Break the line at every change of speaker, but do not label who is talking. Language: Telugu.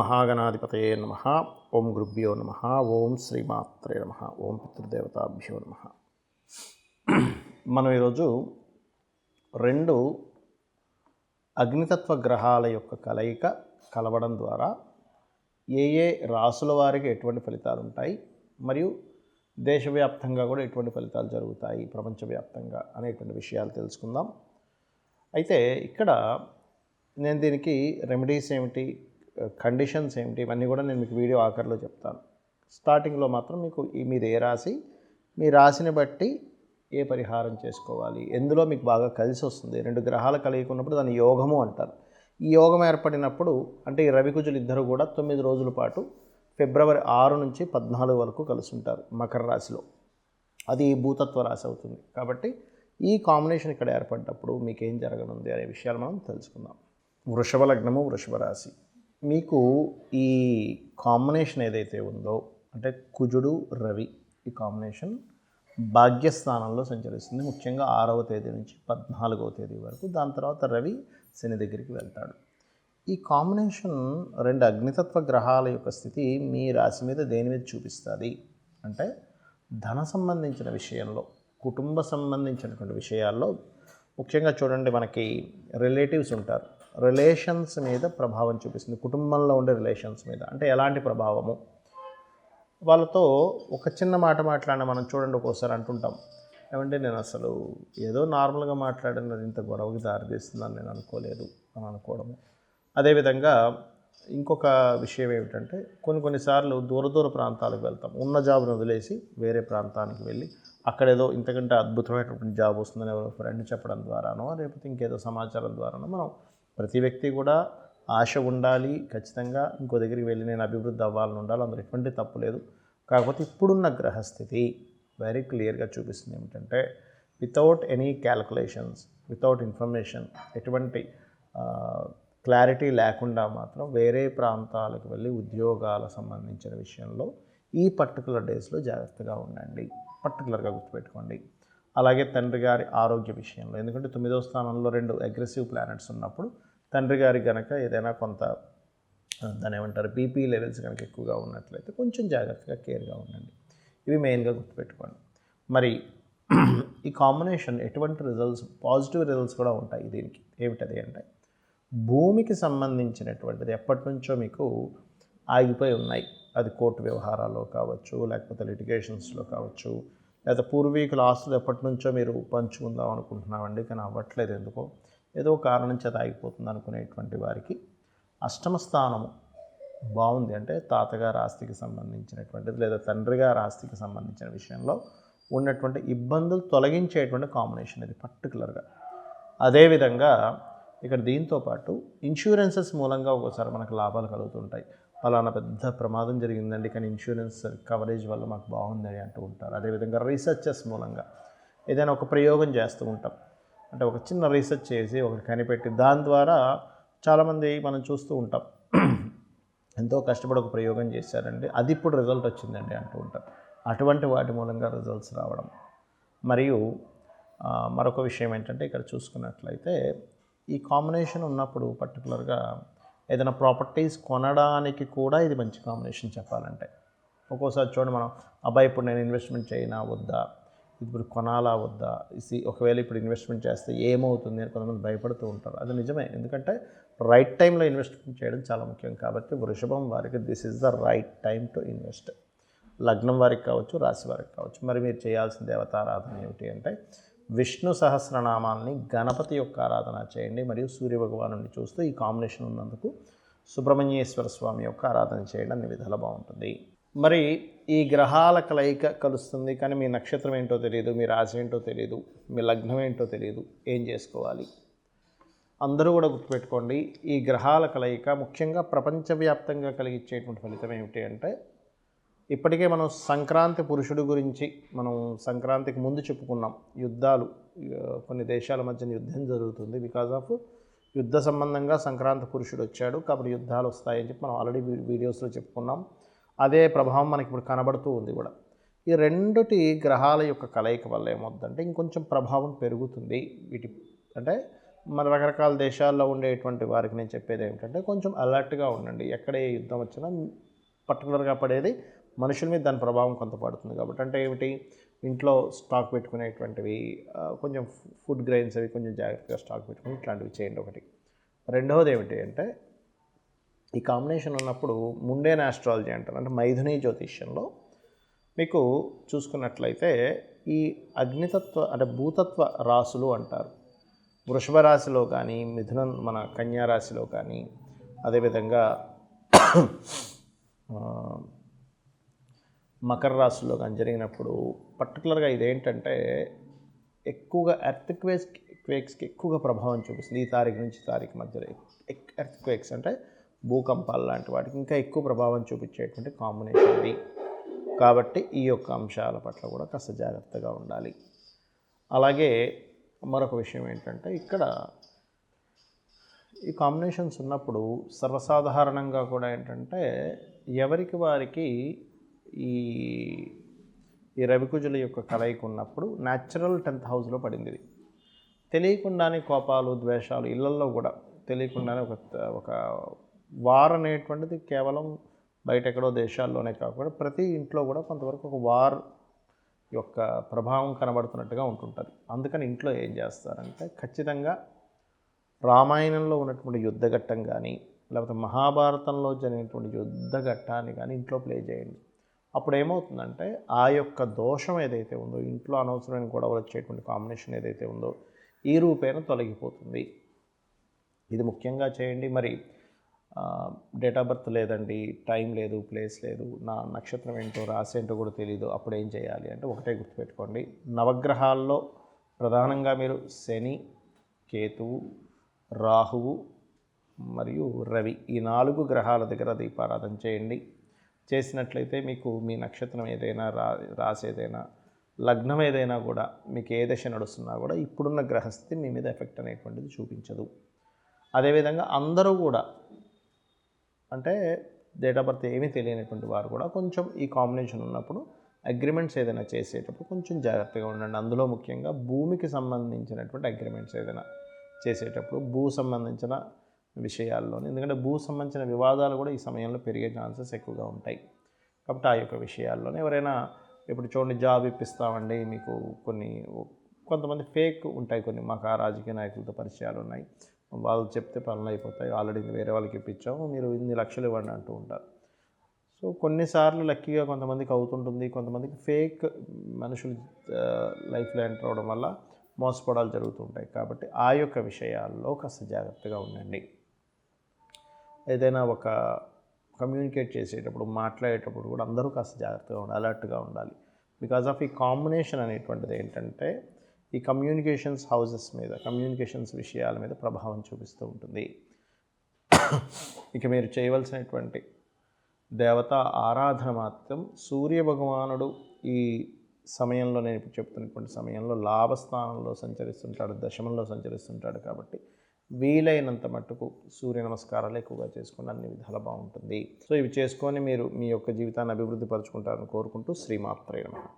మహాగణాధిపతయే నమః. ఓం గురుభ్యో నమః. ఓం శ్రీమాత్రే నమః. ఓం పితృదేవతాభ్యో నమః. మనం ఈరోజు రెండు అగ్నితత్వ గ్రహాల యొక్క కలయిక కలవడం ద్వారా ఏ ఏ రాసుల వారికి ఎటువంటి ఫలితాలు ఉంటాయి, మరియు దేశవ్యాప్తంగా కూడా ఎటువంటి ఫలితాలు జరుగుతాయి ప్రపంచవ్యాప్తంగా అనేటువంటి విషయాలు తెలుసుకుందాం. అయితే ఇక్కడ నేను దీనికి రెమెడీస్ ఏమిటి, కండిషన్స్ ఏమిటి, ఇవన్నీ కూడా నేను మీకు వీడియో ఆఖరిలో చెప్తాను. స్టార్టింగ్లో మాత్రం మీకు మీది ఏ రాశి, మీ రాశిని బట్టి ఏ పరిహారం చేసుకోవాలి, ఎందులో మీకు బాగా కలిసి వస్తుంది. రెండు గ్రహాల కలయిక ఉన్నప్పుడు దాన్ని యోగము అంటారు. ఈ యోగం ఏర్పడినప్పుడు అంటే ఈ రవికుజులు ఇద్దరు కూడా 9 రోజుల పాటు ఫిబ్రవరి 6 నుంచి 14 వరకు కలిసి ఉంటారు మకర రాశిలో. అది భూతత్వ రాశి అవుతుంది. కాబట్టి ఈ కాంబినేషన్ ఇక్కడ ఏర్పడినప్పుడు మీకు ఏం జరగనుంది అనే విషయాలు మనం తెలుసుకుందాం. వృషభ లగ్నము, వృషభ రాశి. మీకు ఈ కాంబినేషన్ ఏదైతే ఉందో అంటే కుజుడు రవి, ఈ కాంబినేషన్ భాగ్యస్థానంలో సంచరిస్తుంది. ముఖ్యంగా 6వ తేదీ నుంచి 14వ తేదీ వరకు. దాని తర్వాత రవి శని దగ్గరికి వెళ్తాడు. ఈ కాంబినేషన్ రెండు అగ్నితత్వ గ్రహాల యొక్క స్థితి మీ రాశి మీద దేని మీద చూపిస్తుంది అంటే ధన సంబంధించిన విషయంలో, కుటుంబ సంబంధించినటువంటి విషయాల్లో ముఖ్యంగా చూడండి, మనకి రిలేటివ్స్ ఉంటారు, రిలేషన్స్ మీద ప్రభావం చూపిస్తుంది. కుటుంబంలో ఉండే రిలేషన్స్ మీద అంటే ఎలాంటి ప్రభావము, వాళ్ళతో ఒక చిన్న మాట మాట్లాడిన మనం చూడండి ఒక్కోసారి అంటుంటాం, ఏమంటే నేను అసలు ఏదో నార్మల్గా మాట్లాడినది ఇంత గొడవకి దారితీస్తుందని నేను అనుకోలేదు అని అనుకోవడము. అదేవిధంగా ఇంకొక విషయం ఏమిటంటే కొన్నిసార్లు దూర ప్రాంతాలకు వెళ్తాం, ఉన్న జాబ్ను వదిలేసి వేరే ప్రాంతానికి వెళ్ళి అక్కడేదో ఇంతకంటే అద్భుతమైనటువంటి జాబ్ వస్తుందని ఎవరో ఫ్రెండ్ చెప్పడం ద్వారానో లేకపోతే ఇంకేదో సమాచారం ద్వారానో మనం ప్రతి వ్యక్తి కూడా ఆశ ఉండాలి ఖచ్చితంగా. ఇంకో దగ్గరికి వెళ్ళి నేను అభివృద్ధి అవ్వాలని ఉండాలి, అందులో ఎటువంటి తప్పు లేదు. కాకపోతే ఇప్పుడున్న గ్రహస్థితి వెరీ క్లియర్గా చూపిస్తుంది ఏమిటంటే without any calculations, without information, ఎటువంటి క్లారిటీ లేకుండా మాత్రం వేరే ప్రాంతాలకు వెళ్ళి ఉద్యోగాల సంబంధించిన విషయంలో ఈ పర్టికులర్ డేస్లో జాగ్రత్తగా ఉండండి, పర్టికులర్గా గుర్తుపెట్టుకోండి. అలాగే తండ్రి గారి ఆరోగ్య విషయంలో, ఎందుకంటే 9వ స్థానంలో 2 అగ్రెసివ్ ప్లానెట్స్ ఉన్నప్పుడు తండ్రి గారి కనుక ఏదైనా కొంత దాని ఏమంటారు బీపీ లెవెల్స్ కనుక ఎక్కువగా ఉన్నట్లయితే కొంచెం జాగ్రత్తగా కేర్గా ఉండండి. ఇవి మెయిన్గా గుర్తుపెట్టుకోండి. మరి ఈ కాంబినేషన్ ఎటువంటి రిజల్ట్స్, పాజిటివ్ రిజల్ట్స్ కూడా ఉంటాయి దీనికి. ఏమిటది అంటే భూమికి సంబంధించినటువంటిది ఎప్పటి నుంచో మీకు ఆగిపోయి ఉన్నాయి. అది కోర్టు వ్యవహారాల్లో కావచ్చు, లేకపోతే లిటిగేషన్స్లో కావచ్చు, లేదా పూర్వీకుల ఆస్తులు ఎప్పటి నుంచో మీరు పంచుకుందాం అనుకుంటున్నామండి కానీ అవ్వట్లేదు, ఎందుకో ఏదో కారణం చేత ఆగిపోతుంది అనుకునేటువంటి వారికి అష్టమ స్థానము బాగుంది. అంటే తాతగారి ఆస్తికి సంబంధించినటువంటిది లేదా తండ్రి గారి ఆస్తికి సంబంధించిన విషయంలో ఉన్నటువంటి ఇబ్బందులు తొలగించేటువంటి కాంబినేషన్ ఇది పర్టికులర్గా. అదేవిధంగా ఇక్కడ దీంతోపాటు ఇన్సూరెన్సెస్ మూలంగా ఒక్కోసారి మనకు లాభాలు కలుగుతుంటాయి. ఫలానా పెద్ద ప్రమాదం జరిగిందండి కానీ ఇన్సూరెన్స్ కవరేజ్ వల్ల మాకు బాగుందని అంటూ ఉంటారు. అదేవిధంగా రీసెర్చెస్ మూలంగా ఏదైనా ఒక ప్రయోగం చేస్తూ ఉంటాం, అంటే ఒక చిన్న రీసెర్చ్ చేసి ఒకటి కనిపెట్టి దాని ద్వారా చాలామంది మనం చూస్తూ ఉంటాం, ఎంతో కష్టపడి ఒక ప్రయోగం చేశారండి అది ఇప్పుడు రిజల్ట్ వచ్చిందండి అంటూ ఉంటారు. అటువంటి వాటి మూలంగా రిజల్ట్స్ రావడం. మరియు మరొక విషయం ఏంటంటే ఇక్కడ చూసుకున్నట్లయితే ఈ కాంబినేషన్ ఉన్నప్పుడు పర్టికులర్గా ఏదైనా ప్రాపర్టీస్ కొనడానికి కూడా ఇది మంచి కాంబినేషన్ చెప్పాలంటే. ఒక్కోసారి చూడండి మనం అబ్బాయి ఇప్పుడు నేను ఇన్వెస్ట్మెంట్ చేయనా వద్దా, ఇప్పుడు కొనాలా వద్దా, ఒకవేళ ఇప్పుడు ఇన్వెస్ట్మెంట్ చేస్తే ఏమవుతుంది అని కొంతమంది భయపడుతూ ఉంటారు. అది నిజమే, ఎందుకంటే రైట్ టైంలో ఇన్వెస్ట్మెంట్ చేయడం చాలా ముఖ్యం. కాబట్టి వృషభం వారికి this is the right time to invest. లగ్నం వారికి కావచ్చు, రాశి వారికి కావచ్చు. మరి మీరు చేయాల్సిన దేవతారాధన ఏమిటి అంటే విష్ణు సహస్రనామాల్ని, గణపతి యొక్క ఆరాధన చేయండి. మరియు సూర్యభగవానుని చూస్తూ ఈ కాంబినేషన్ ఉన్నందుకు సుబ్రహ్మణ్యేశ్వర స్వామి యొక్క ఆరాధన చేయడం అన్ని విధాలు బాగుంటుంది. మరి ఈ గ్రహాల కలయిక కలుస్తుంది కానీ మీ నక్షత్రం ఏంటో తెలియదు, మీ రాశి ఏంటో తెలియదు, మీ లగ్నం ఏంటో తెలియదు, ఏం చేసుకోవాలి? అందరూ కూడా గుర్తుపెట్టుకోండి, ఈ గ్రహాల కలయిక ముఖ్యంగా ప్రపంచవ్యాప్తంగా కలిగించేటువంటి ఫలితం ఏమిటి అంటే ఇప్పటికే మనం సంక్రాంతి పురుషుడు గురించి మనం సంక్రాంతికి ముందు చెప్పుకున్నాం. యుద్ధాలు, కొన్ని దేశాల మధ్య యుద్ధం జరుగుతుంది. బికాజ్ ఆఫ్ యుద్ధ సంబంధంగా సంక్రాంతి పురుషుడు వచ్చాడు కాబట్టి యుద్ధాలు వస్తాయని చెప్పి మనం ఆల్రెడీ వీడియోస్లో చెప్పుకున్నాం. అదే ప్రభావం మనకి ఇప్పుడు కనబడుతూ ఉంది కూడా. ఈ రెండుటి గ్రహాల యొక్క కలయిక వల్ల ఏమవుతుందంటే ఇంకొంచెం ప్రభావం పెరుగుతుంది. వీటి అంటే మన రకరకాల దేశాల్లో ఉండేటువంటి వారికి నేను చెప్పేది ఏమిటంటే కొంచెం అలర్ట్గా ఉండండి. ఎక్కడ ఏ యుద్ధం వచ్చినా పర్టికులర్గా పడేది మనుషుల మీద దాని ప్రభావం కొంత పడుతుంది కాబట్టి. అంటే ఏమిటి, ఇంట్లో స్టాక్ పెట్టుకునేటువంటివి, కొంచెం ఫుడ్ గ్రెయిన్స్ అవి కొంచెం జాగ్రత్తగా స్టాక్ పెట్టుకుని ఇట్లాంటివి చేయండి ఒకటి. రెండవది ఏమిటి అంటే, ఈ కాంబినేషన్ ఉన్నప్పుడు ముండేన్ ఆస్ట్రాలజీ అంటారు, అంటే మైథుని జ్యోతిష్యంలో మీకు చూసుకున్నట్లయితే ఈ అగ్నితత్వ అంటే భూతత్వ రాసులు అంటారు. వృషభ రాశిలో కానీ, మిథునం మన కన్యా రాశిలో కానీ, అదేవిధంగా మకర రాశిలో కానీ జరిగినప్పుడు పర్టికులర్గా ఇదేంటంటే ఎక్కువగా ఎర్త్క్వేక్స్కి ఎక్కువగా ప్రభావం చూపిస్తుంది. ఈ తారీఖు నుంచి తారీఖు మధ్యలో ఎర్త్క్వేక్స్ అంటే భూకంపాలు లాంటి వాటికి ఇంకా ఎక్కువ ప్రభావం చూపించేటువంటి కాంబినేషన్ ఇది. కాబట్టి ఈ యొక్క అంశాల పట్ల కూడా కాస్త జాగ్రత్తగా ఉండాలి. అలాగే మరొక విషయం ఏంటంటే, ఇక్కడ ఈ కాంబినేషన్స్ ఉన్నప్పుడు సర్వసాధారణంగా కూడా ఏంటంటే ఎవరికి వారికి ఈ ఈ రవికుజుల యొక్క కలయిక ఉన్నప్పుడు న్యాచురల్ 10th హౌస్లో పడింది. ఇది తెలియకుండానే కోపాలు, ద్వేషాలు ఇళ్లల్లో కూడా తెలియకుండానే ఒక వార్ అనేటువంటిది కేవలం బయట ఎక్కడో దేశాల్లోనే కాకుండా ప్రతి ఇంట్లో కూడా కొంతవరకు ఒక వార్ యొక్క ప్రభావం కనబడుతున్నట్టుగా ఉంటుంటుంది. అందుకని ఇంట్లో ఏం చేస్తారంటే ఖచ్చితంగా రామాయణంలో ఉన్నటువంటి యుద్ధఘట్టం కానీ, లేకపోతే మహాభారతంలో జరిగినటువంటి యుద్ధఘట్టాన్ని కానీ ఇంట్లో ప్లే చేయండి. అప్పుడు ఏమవుతుందంటే ఆ యొక్క దోషం ఏదైతే ఉందో, ఇంట్లో అనవసరమైన గొడవలు వచ్చేటువంటి కాంబినేషన్ ఏదైతే ఉందో ఈ రూపేణ తొలగిపోతుంది. ఇది ముఖ్యంగా చేయండి. మరి డేట్ ఆఫ్ బర్త్ లేదండి, టైం లేదు, ప్లేస్ లేదు, నా నక్షత్రం ఏంటో రాశి ఏంటో కూడా తెలియదు, అప్పుడు ఏం చేయాలి అంటే ఒకటే గుర్తుపెట్టుకోండి. నవగ్రహాల్లో ప్రధానంగా మీరు శని, కేతువు, రాహువు మరియు రవి ఈ 4 గ్రహాల దగ్గర దీపారాధన చేయండి. చేసినట్లయితే మీకు మీ నక్షత్రం ఏదైనా, రాశి ఏదైనా, లగ్నం ఏదైనా కూడా మీకు ఏ దశ నడుస్తున్నా కూడా ఇప్పుడున్న గ్రహస్థితి మీ మీద ఎఫెక్ట్ అనేటువంటిది చూపించదు. అదేవిధంగా అందరూ కూడా అంటే డేట్ ఆఫ్ బర్త్ ఏమీ తెలియనటువంటి వారు కూడా కొంచెం ఈ కాంబినేషన్ ఉన్నప్పుడు అగ్రిమెంట్స్ ఏదైనా చేసేటప్పుడు కొంచెం జాగ్రత్తగా ఉండండి. అందులో ముఖ్యంగా భూమికి సంబంధించినటువంటి అగ్రిమెంట్స్ ఏదైనా చేసేటప్పుడు భూ సంబంధించిన విషయాల్లోనే, ఎందుకంటే భూ సంబంధించిన వివాదాలు కూడా ఈ సమయంలో పెరిగే ఛాన్సెస్ ఎక్కువగా ఉంటాయి. కాబట్టి ఆ యొక్క విషయాల్లోనే ఎవరైనా ఇప్పుడు చూడండి, జాబ్ ఇప్పిస్తామండి మీకు కొంతమంది ఫేక్ ఉంటాయి, మాకు ఆ రాజకీయ నాయకులతో పరిచయాలు ఉన్నాయి, వాళ్ళు చెప్తే పనులు అయిపోతాయి, ఆల్రెడీ వేరే వాళ్ళకి ఇప్పించాము, మీరు ఇన్ని లక్షలు ఇవ్వండి అంటూ ఉంటారు. సో కొన్నిసార్లు లక్కీగా కొంతమందికి అవుతుంటుంది, కొంతమందికి ఫేక్ మనుషులు లైఫ్లో ఎంటర్ అవ్వడం వల్ల మోసపోవడాలు జరుగుతుంటాయి. కాబట్టి ఆ యొక్క విషయాల్లో కాస్త జాగ్రత్తగా ఉండండి. ఏదైనా ఒక కమ్యూనికేట్ చేసేటప్పుడు, మాట్లాడేటప్పుడు కూడా అందరూ కాస్త జాగ్రత్తగా ఉండాలి, అలర్ట్గా ఉండాలి. బికాజ్ ఆఫ్ ఈ కాంబినేషన్ అనేటువంటిది ఏంటంటే ఈ కమ్యూనికేషన్స్ హౌసెస్ మీద, కమ్యూనికేషన్స్ విషయాల మీద ప్రభావం చూపిస్తూ ఉంటుంది. ఇక మీరు చేయవలసినటువంటి దేవత ఆరాధన మాత్రం సూర్య భగవానుడు ఈ సమయంలో, నేను ఇప్పుడు చెప్తున్నటువంటి సమయంలో లాభస్థానంలో సంచరిస్తుంటాడు, దశమంలో సంచరిస్తుంటాడు. కాబట్టి వీలైనంత మట్టుకు సూర్య నమస్కారాలు ఎక్కువగా చేసుకుని అన్ని విధాలు బాగుంటుంది. సో ఇవి చేసుకొని మీరు మీ యొక్క జీవితాన్ని అభివృద్ధి పరుచుకుంటారని కోరుకుంటూ శ్రీమాత్రే నమః.